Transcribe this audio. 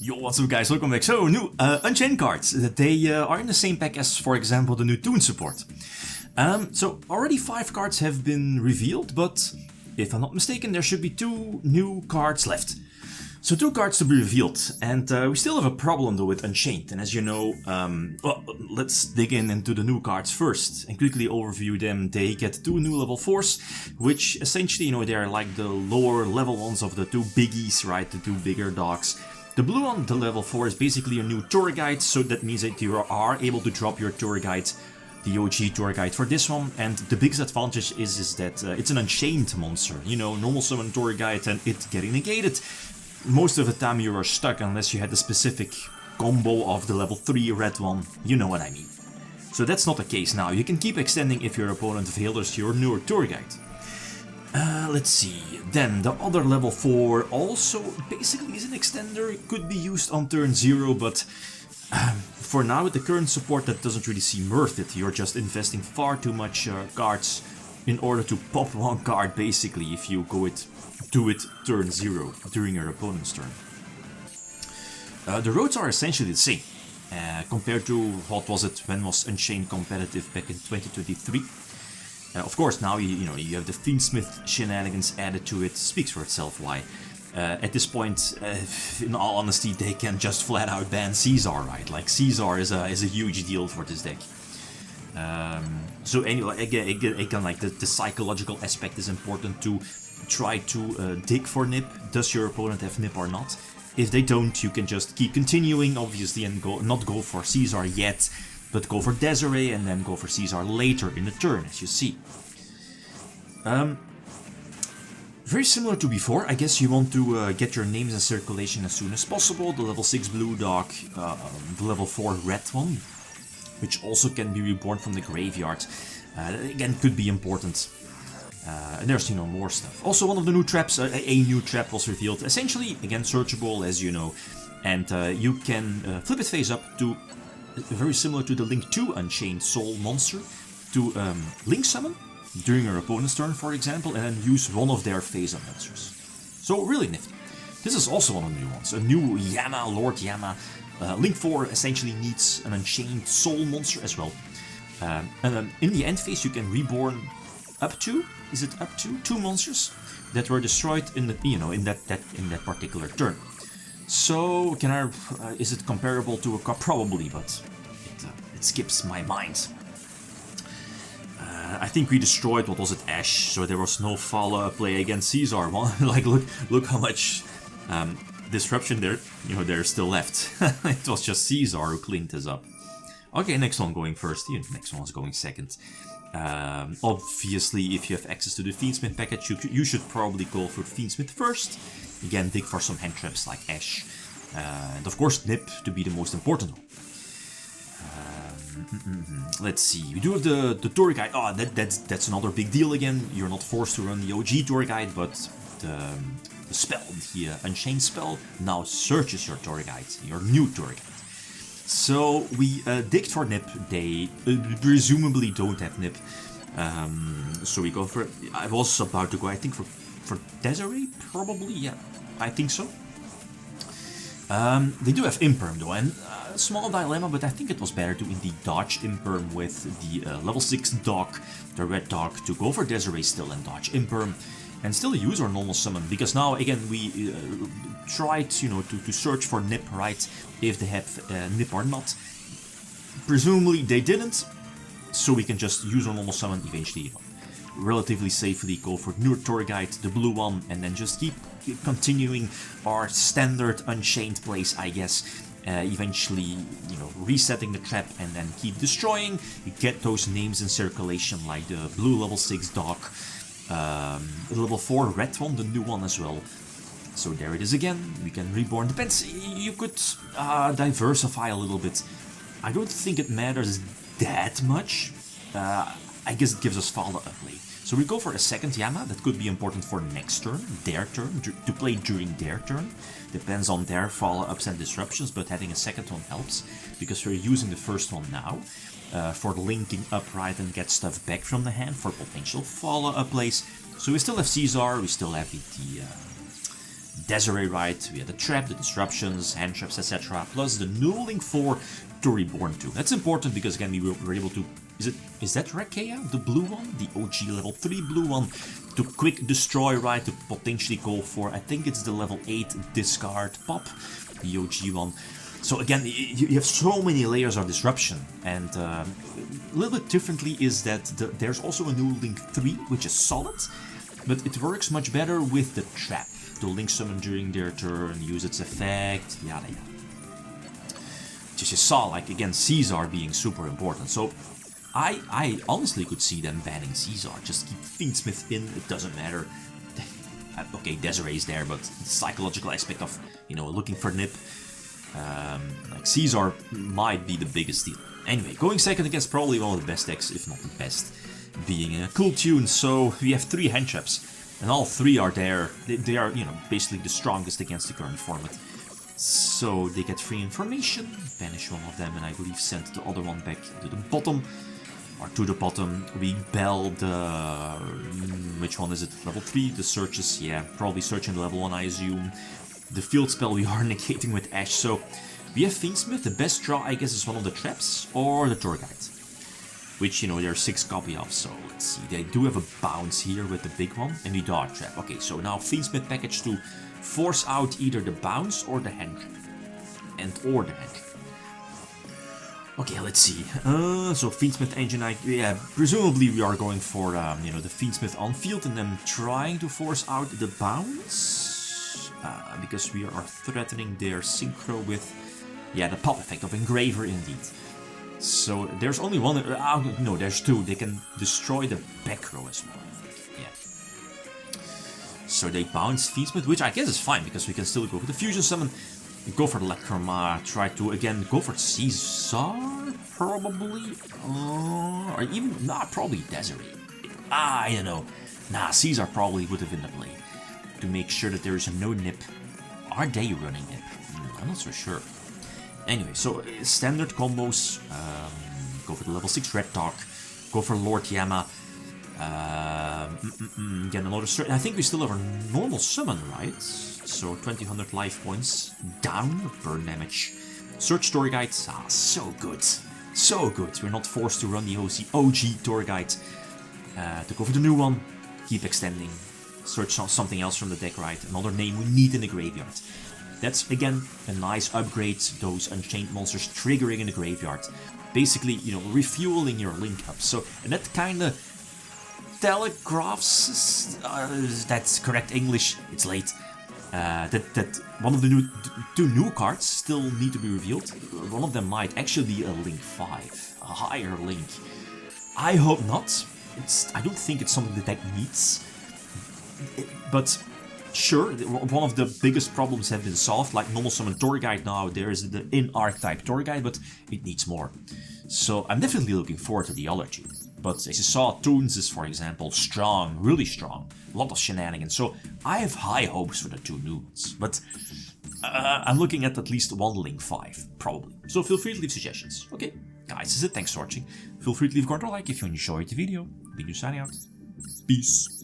Yo, what's up guys, welcome back. So, new Unchained cards. They are in the same pack as, for example, the new Toon support. So, already 5 cards have been revealed, but if I'm not mistaken, there should be 2 new cards left. So 2 cards to be revealed, and we still have a problem though with Unchained. And as you know, well, let's dig into the new cards first and quickly overview them. They get 2 new level 4s, which essentially, you know, they're like the lower level ones of the 2 biggies, right? The 2 bigger dogs. The blue one, the level 4, is basically a new tour guide, so that means that you are able to drop your tour guide, the OG tour guide for this one. And the biggest advantage is that it's an Unchained monster. You know, normal summon tour guide and it getting negated. Most of the time you are stuck unless you had a specific combo of the level 3 red one, you know what I mean. So that's not the case now. You can keep extending if your opponent fails your newer tour guide. Let's see, then the other level 4 also basically is an extender. It could be used on turn 0, but for now with the current support that doesn't really seem worth it. You're just investing far too much cards in order to pop 1 card basically if you do it turn 0 during your opponent's turn. The roads are essentially the same compared to what was it when was Unchained competitive back in 2023. Of course, now you have the Fiends shenanigans added to it. Speaks for itself why. At this point, in all honesty, they can just flat out ban Caesar, right? Like Caesar is a huge deal for this deck. So anyway, again, like the psychological aspect is important to try to dig for Nip. Does your opponent have Nip or not? If they don't, you can just keep continuing, obviously, and not go for Caesar yet, but go for Desiree and then go for Caesar later in the turn, as you see. Very similar to before, I guess you want to get your names in circulation as soon as possible. The level 6 blue dog, the level 4 red one, which also can be reborn from the graveyard. Again, could be important. And there's, you know, more stuff. Also, one of the new traps, a new trap was revealed. Essentially, again, searchable, as you know. And you can flip it face up to, very similar to the Link 2 Unchained Soul monster, to Link Summon during your opponent's turn, for example, and then use one of their face-up monsters. So, really nifty. This is also one of the new ones. A new Yama, Lord Yama. Link 4 essentially needs an Unchained Soul monster as well. And then in the end phase, you can reborn up to, is it up to 2 monsters that were destroyed in the, you know, in that particular turn. So is it comparable to a card? Probably, but it skips my mind. I think we destroyed, what was it, Ash, so there was no follow-up play against Caesar. Well, like look how much disruption there's still left. It was just Caesar who cleaned this up. Okay, next one going first. The next one's going second. Obviously, if you have access to the Fiendsmith package, you should probably go for Fiendsmith first. Again, dig for some hand traps like Ash. And of course, Nip to be the most important one. Let's see, we do have the tour guide. Oh, that's another big deal again. You're not forced to run the OG tour guide, but the spell, the Unchained spell, now searches your tour guide, your new tour guide. So we digged for Nip. They presumably don't have Nip. So we go for, I was about to go, I think, for Desiree, probably, yeah, I think so. They do have Imperm though, and a small dilemma, but I think it was better to indeed dodge Imperm with the level 6 dog, the red dog, to go for Desiree still and dodge Imperm, and still use our normal summon, because now again we tried, you know, to search for Nip, right, if they have Nip or not. Presumably they didn't, so we can just use our normal summon eventually, you know, relatively safely go for new tour guide, the blue one, and then just keep continuing our standard Unchained plays, I guess. Eventually, you know, resetting the trap and then keep destroying. You get those names in circulation, like the blue level 6 dog, the level 4 red one, the new one as well. So there it is again. We can reborn. Depends. You could diversify a little bit. I don't think it matters that much. I guess it gives us follow-up play. So we go for a second Yama. That could be important for next turn, their turn, to play during their turn. Depends on their follow-ups and disruptions, but having a second one helps, because we're using the first one now for linking up, right, and get stuff back from the hand for potential follow-up plays. So we still have Caesar, we still have Desiree right, we had the trap, the disruptions, hand traps, etc. Plus the new Link 4 to Reborn 2. That's important because again we were able to... Is that Rekea, the blue one? The OG level 3 blue one to quick destroy right, to potentially go for, I think it's the level 8 discard pop, the OG one. So again, you have so many layers of disruption, and a little bit differently is that there's also a new Link 3, which is solid, but it works much better with the trap. To Link summon during their turn, use its effect, yada yada. Just you saw, like again, Caesar being super important, so I honestly could see them banning Caesar, just keep Fiendsmith in, it doesn't matter. Okay, Desiree's there, but the psychological aspect of, you know, looking for Nip, like Caesar might be the biggest deal. Anyway, going second against probably one of the best decks, if not the best, being a cool tune. So we have 3 hand traps, and all 3 are there. They are, you know, basically the strongest against the current format. So they get free information, banish one of them, and I believe send the other one back to the bottom. Or to the bottom. We bell the... which one is it? Level 3, the searches, yeah, probably searching the level 1 I assume. The field spell we are negating with Ash, so we have Fiendsmith. The best draw I guess is one of the traps or the tour guide, which, you know, there are 6 copy of, so let's see. They do have a bounce here with the big one, and we dart trap. Okay, so now Fiendsmith package to force out either the bounce or the hand trap. Or the hand trap. Okay, let's see. So Fiendsmith engine, yeah, presumably we are going for, you know, the Fiendsmith on field and then trying to force out the bounce. Because we are threatening their synchro with, yeah, the pop effect of Engraver indeed. So there's only one, no, there's 2. They can destroy the back row as well, I think, yeah. So they bounce Fiendsmith, which I guess is fine because we can still go for the fusion summon. Go for Lacrima, try to again go for Caesar, probably, or even, nah, probably Desiree. I don't know. Nah, Caesar probably would have been the play to make sure that there is no Nip. Are they running Nip? I'm not so sure. Anyway, so standard combos, go for the level 6 Red Talk, go for Lord Yama, get another straight. I think we still have a normal summon, right? So 2000 life points down, burn damage. Search tour guide, so good. So good. We're not forced to run the OG tour guide. To go for the new one, keep extending. Search something else from the deck, right? Another name we need in the graveyard. That's again a nice upgrade, those Unchained monsters triggering in the graveyard. Basically, you know, refueling your Link up. So, and that kinda telegraphs, that's correct English, it's late. That one of the 2 new cards still need to be revealed. One of them might actually be a Link 5, a higher Link. I hope not. I don't think it's something the deck needs. But sure, one of the biggest problems have been solved. Like normal summon tour guide now, there is the in-archetype tour guide, but it needs more. So I'm definitely looking forward to the other 2. But as you saw, Toons is, for example, strong, really strong. A lot of shenanigans, so I have high hopes for the 2 new ones. But I'm looking at least one Link 5, probably. So feel free to leave suggestions. Okay, guys, this is it. Thanks for watching. Feel free to leave a comment or like if you enjoyed the video. Be signing out. Peace.